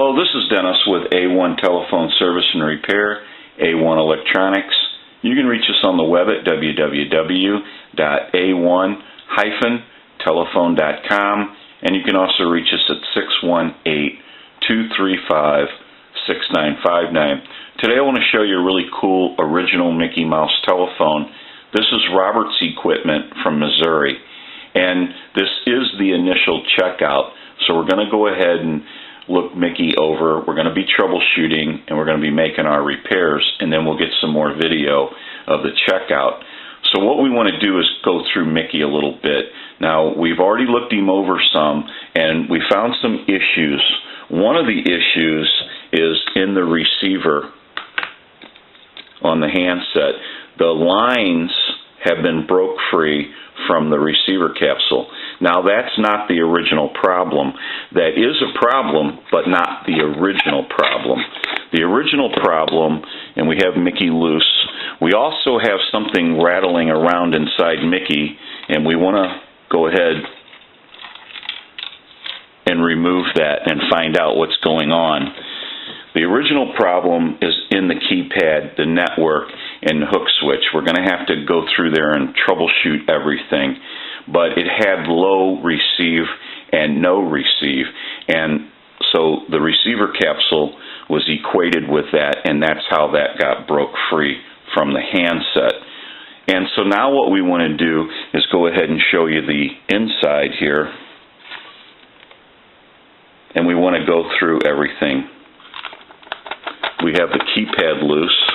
Hello, this is Dennis with A1 Telephone Service and Repair, A1 Electronics. You can reach us on the web at www.a1-telephone.com, and you can also reach us at 618-235-6959. Today I want to show you a really cool original Mickey Mouse telephone. This is Robert's equipment from Missouri, and this is the initial checkout. So we're going to go ahead and look Mickey over. We're going to be troubleshooting, and we're going to be making our repairs, and then we'll get some more video of the checkout. So what we want to do is go through Mickey a little bit. Now, we've already looked him over some, and we found some issues. One of the issues is in the receiver on the handset. The lines have been broke free from the receiver capsule. Now, that's not the original problem. That is a problem, but not the original problem. The original problem, and we have Mickey loose. We also have something rattling around inside Mickey, and we want to go ahead and remove that and find out what's going on. The original problem is in the keypad, the network, and the hook switch. We're going to have to go through there and troubleshoot everything. But it had low receive and no receive, and so the receiver capsule was equated with that, and that's how that got broke free from the handset. And so now what we want to do is go ahead and show you the inside here, and we want to go through everything. We have the keypad loose,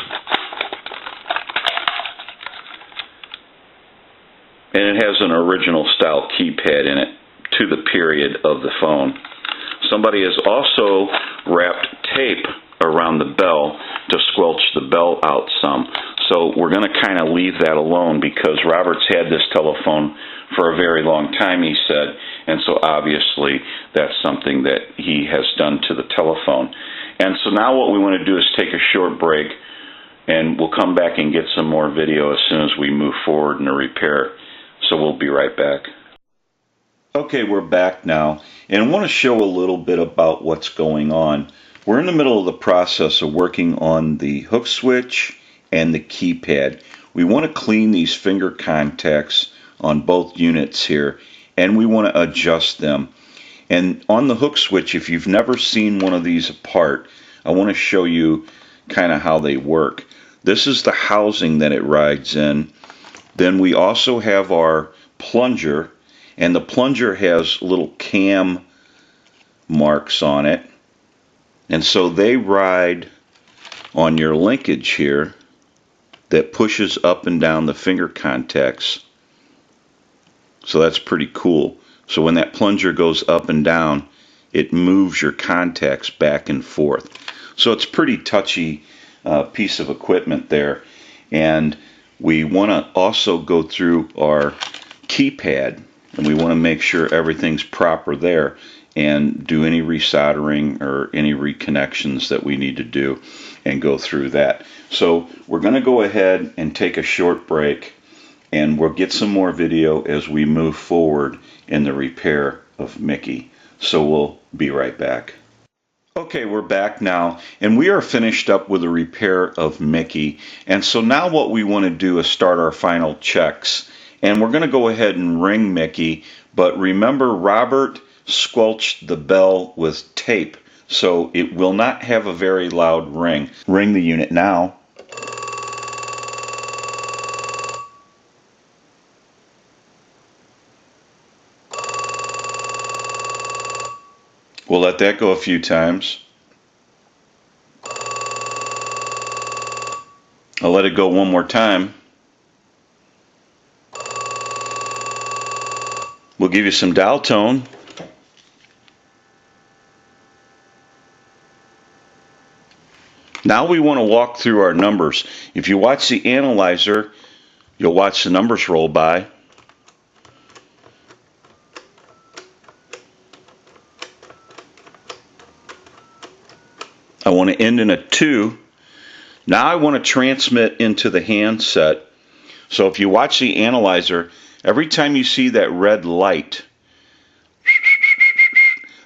and it has an original style keypad in it to the period of the phone. Somebody has also wrapped tape around the bell to squelch the bell out some. So we're going to kind of leave that alone because Robert's had this telephone for a very long time, he said, and so obviously that's something that he has done to the telephone. And so now what we want to do is take a short break, and we'll come back and get some more video as soon as we move forward in the repair. So we'll be right back. Okay, we're back now, and I want to show a little bit about what's going on. We're in the middle of the process of working on the hook switch and the keypad. We want to clean these finger contacts on both units here, and we want to adjust them. And on the hook switch, if you've never seen one of these apart, I want to show you kind of how they work. This is the housing that it rides in. Then we also have our plunger, and the plunger has little cam marks on it, and so they ride on your linkage here that pushes up and down the finger contacts. So that's pretty cool. So when that plunger goes up and down, it moves your contacts back and forth. So it's a pretty touchy piece of equipment there. And we want to also go through our keypad, and we want to make sure everything's proper there and do any resoldering or any reconnections that we need to do and go through that. So we're going to go ahead and take a short break, and we'll get some more video as we move forward in the repair of Mickey. So we'll be right back. Okay, we're back now, and we are finished up with the repair of Mickey. And so now what we want to do is start our final checks. And we're going to go ahead and ring Mickey, but remember, Robert squelched the bell with tape, so it will not have a very loud ring. Ring the unit now. We'll let that go a few times. I'll let it go one more time. We'll give you some dial tone. Now we want to walk through our numbers. If you watch the analyzer, you'll watch the numbers roll by. I want to end in a 2. Now I want to transmit into the handset. So if you watch the analyzer, every time you see that red light,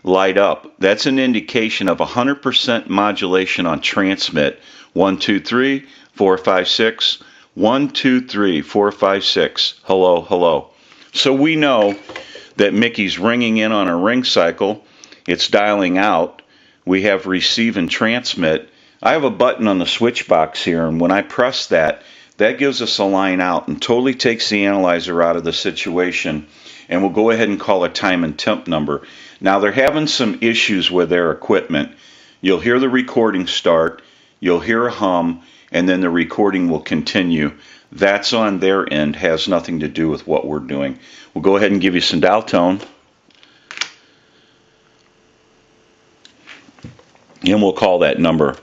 light up. That's an indication of 100% modulation on transmit. 1, 2, 3, 4, 5, 6. 1, 2, 3, 4, 5, 6. Hello, hello. So we know that Mickey's ringing in on a ring cycle. It's dialing out. We have receive and transmit. I have a button on the switch box here, and when I press that, that gives us a line out and totally takes the analyzer out of the situation. And we'll go ahead and call a time and temp number. Now they're having some issues with their equipment. You'll hear the recording start, you'll hear a hum, and then the recording will continue. That's on their end, has nothing to do with what we're doing. We'll go ahead and give you some dial tone. And we'll call that number.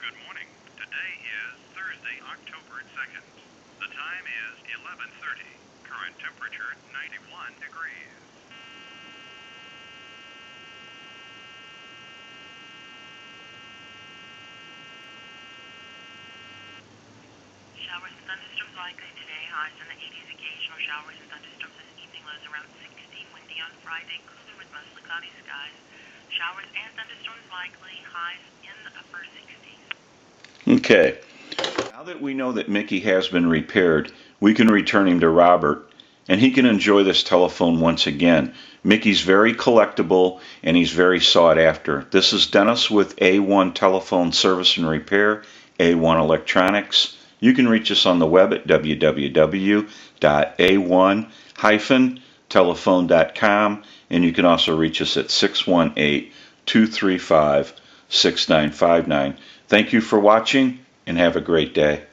Good morning. Today is Thursday, October 2nd. The time is 11:30. Current temperature 91 degrees. Showers and thunderstorms likely today. Highs in the 80s. Occasional showers and thunderstorms this evening. Lows around 60. Windy on Friday. Cooler with mostly cloudy skies. Showers and thunderstorms likely. Highs in the upper 60s. Okay. Now that we know that Mickey has been repaired, we can return him to Robert, and he can enjoy this telephone once again. Mickey's very collectible, and he's very sought after. This is Dennis with A1 Telephone Service and Repair, A1 Electronics. You can reach us on the web at www.a1-telephone.com, and you can also reach us at 618-235-6959. Thank you for watching, and have a great day.